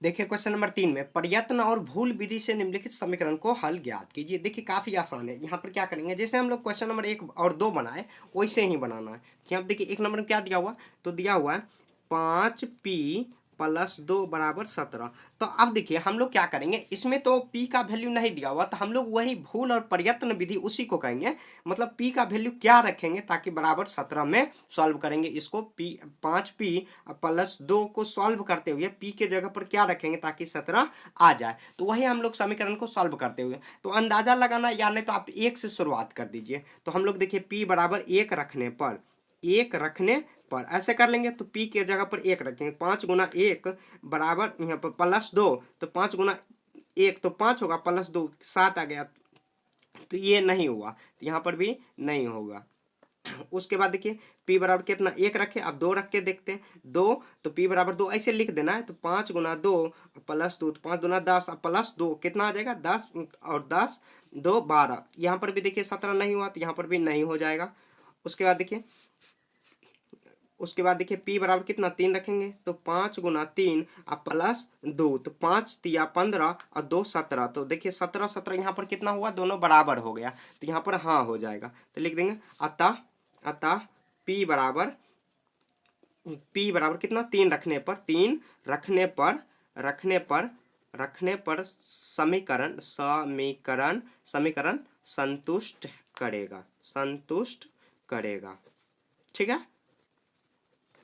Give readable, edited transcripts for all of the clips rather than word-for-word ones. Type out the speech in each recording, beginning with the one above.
देखिए question number 3 में प्रयत्न और भूल विधि से निम्नलिखित समीकरण को हल ज्ञात कीजिए। देखिए काफी आसान है। यहाँ पर क्या करेंगे, जैसे हम लोग क्वेश्चन नंबर 1 और 2 बनाए वैसे ही बनाना है। यहाँ पर देखिए 1 नंबर में क्या दिया हुआ, तो दिया हुआ है 5p + 2 = 17। तो अब देखिए हम लोग क्या करेंगे, इसमें तो p का वैल्यू नहीं दिया हुआ, तो हम लोग वही भूल और प्रयत्न विधि उसी को कहेंगे। मतलब p का वैल्यू क्या रखेंगे ताकि बराबर 17 में सॉल्व करेंगे इसको। 5p + 2 को सॉल्व करते हुए p के जगह पर क्या रखेंगे ताकि 17 आ जाए। तो वही हम लोग समीकरण को सॉल्व करते हुए तो अंदाजा लगाना, या नहीं तो आप 1 से शुरुआत कर दीजिए। तो हम लोग देखिए p बराबर 1 रखने पर ऐसे कर लेंगे। तो p के जगह पर 1 रखेंगे, 5 × 1 बराबर यहाँ पर +2, तो 5 × 1 तो 5 होगा, +2 7 आ गया। तो ये नहीं हुआ, तो यहाँ पर भी नहीं होगा। उसके बाद देखिए p बराबर कितना 1 रखे, अब 2 रख के देखते हैं 2, तो p बराबर 2 ऐसे लिख देना है। तो 5 × 2 + 2, तो 5 × 10 अब +2 कितना आ जाएगा 10, और 10 2 12। यहाँ पर भी देखिए 17 नहीं हुआ, तो यहाँ पर भी नहीं हो जाएगा। उसके बाद देखिए p बराबर कितना 3 रखेंगे, तो 5 × 3 अब +2, तो 5 × 3 = 15 और 2 17। तो देखिए 17 17 यहाँ पर कितना हुआ, दोनों बराबर हो गया, तो यहाँ पर हाँ हो जाएगा। तो लिख देंगे अतः p बराबर कितना 3 रखने पर समीकरण संतुष्ट करेगा। ठीक है,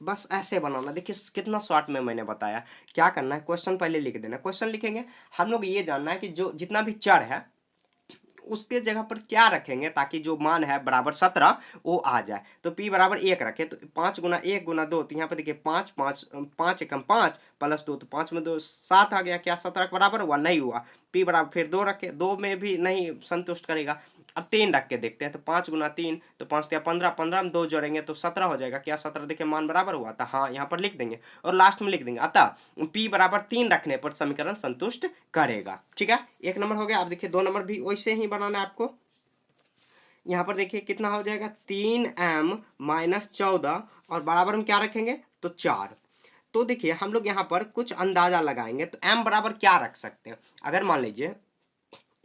बस ऐसे बनाना। देखिए कितना शॉर्ट में मैंने बताया। क्या करना है, क्वेश्चन पहले लिख देना। क्वेश्चन लिखेंगे, हम लोग ये जानना है कि जो जितना भी चर है उसके जगह पर क्या रखेंगे ताकि जो मान है बराबर 17 वो आ जाए। तो p बराबर 1 रखे, तो 5 × 1 × 2, तो यहाँ पर देखिए 5 5 5 एकम 5 +2, तो 5 में 2 7 आ गया। क्या 17 के बराबर हुआ, नहीं हुआ। p बराबर फिर 2 रखे, 2 में भी नहीं संतुष्ट करेगा। अब 3 रख के देखते हैं, तो 5 × 3, तो 5 × 15, 15 में 2 जोड़ेंगे तो 17 हो जाएगा। क्या 17 देखिए मान बराबर हुआ था, हाँ यहाँ पर लिख देंगे और लास्ट में लिख देंगे अतः p बराबर 3 रखने पर समीकरण संतुष्ट करेगा। ठीक है, 1 नंबर हो गया। अब देखिए 2 नंबर भी वैसे ही बनाना है आपको। यहाँ पर देखिए कितना हो जाएगा 3m - 14 और बराबर में क्या रखेंगे, तो 4। तो देखिए हम लोग यहाँ पर कुछ अंदाजा लगाएंगे। तो m बराबर क्या रख सकते हैं, अगर मान लीजिए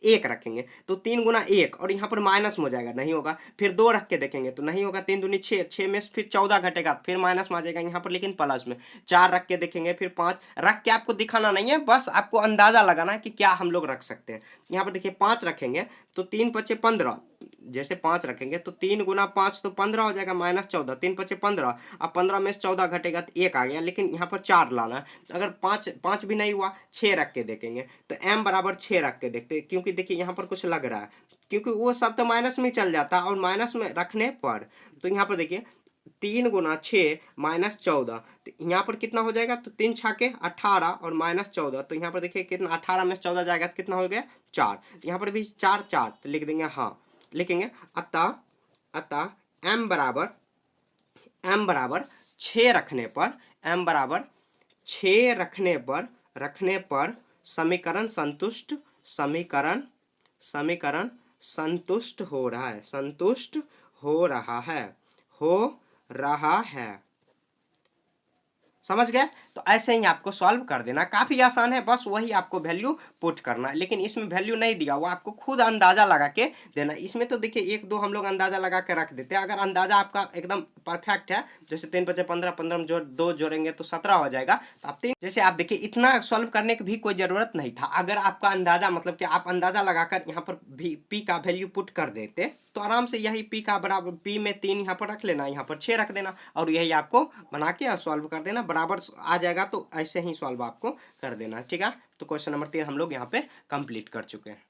1 रखेंगे तो 3 × 1 और यहाँ पर माइनस में हो जाएगा, नहीं होगा। फिर 2 रख के देखेंगे तो नहीं होगा, 3 दूनी 6, 6 में से फिर 14 घटेगा, फिर माइनस में आ जाएगा यहाँ पर, लेकिन प्लस में। 4 रख के देखेंगे, फिर 5 रख के आपको दिखाना नहीं है, बस आपको अंदाजा लगाना है कि क्या हम लोग रख सकते हैं। यहाँ पर देखिए 5 रखेंगे तो 3 × 5 = 15। जैसे 5 रखेंगे तो 3 × 5 तो 15 हो जाएगा, -14, 3 × 5 = 15। अब 15 में से 14 घटेगा तो 1 आ गया, लेकिन यहाँ पर 4 लाना है। अगर 5 भी नहीं हुआ, 6 रख के देखेंगे। तो m बराबर 6 रख के देखते हैं, क्योंकि देखिए यहाँ पर कुछ लग रहा है, क्योंकि वो सब तो माइनस में चल जाता है। और माइनस में रखने पर तो यहाँ पर देखिए 3 × 6 - 14, तो यहाँ पर कितना हो जाएगा, तो 3 छाके 18 और -14, तो यहाँ पर देखिए कितना 18 में से 14 जाएगा तो कितना हो गया 4। तो यहाँ पर भी 4 4, तो लिख देंगे हाँ, लिखेंगे अतः m बराबर 6 रखने पर समीकरण संतुष्ट हो रहा है। समझ गए? तो ऐसे ही आपको सॉल्व कर देना, काफी आसान है। बस वही आपको वैल्यू पुट करना है, लेकिन इसमें वैल्यू नहीं दिया हुआ, आपको खुद अंदाजा लगा के देना। इसमें तो देखिए 1 2 हम लोग अंदाजा लगा के रख देते हैं। अगर अंदाजा आपका एकदम परफेक्ट है, जैसे 3 × 5 = 15, 15 में जो 2 जोड़ेंगे तो 17 हो जाएगा। तो आप 3 जैसे आप देखिए इतना सॉल्व करने की भी कोई जरूरत नहीं था। अगर आपका अंदाजा मतलब कि आप अंदाजा लगाकर यहाँ पर भी p का वैल्यू पुट कर देते तो आराम से यही p का बराबर p में 3 यहाँ पर रख लेना, यहाँ पर 6 रख देना और यही आपको बना के सॉल्व कर देना, बराबर आ जाएगा। तो ऐसे ही सॉल्व आपको कर देना। ठीक है, तो क्वेश्चन नंबर 3 हम लोग यहाँ पे कंप्लीट कर चुके हैं।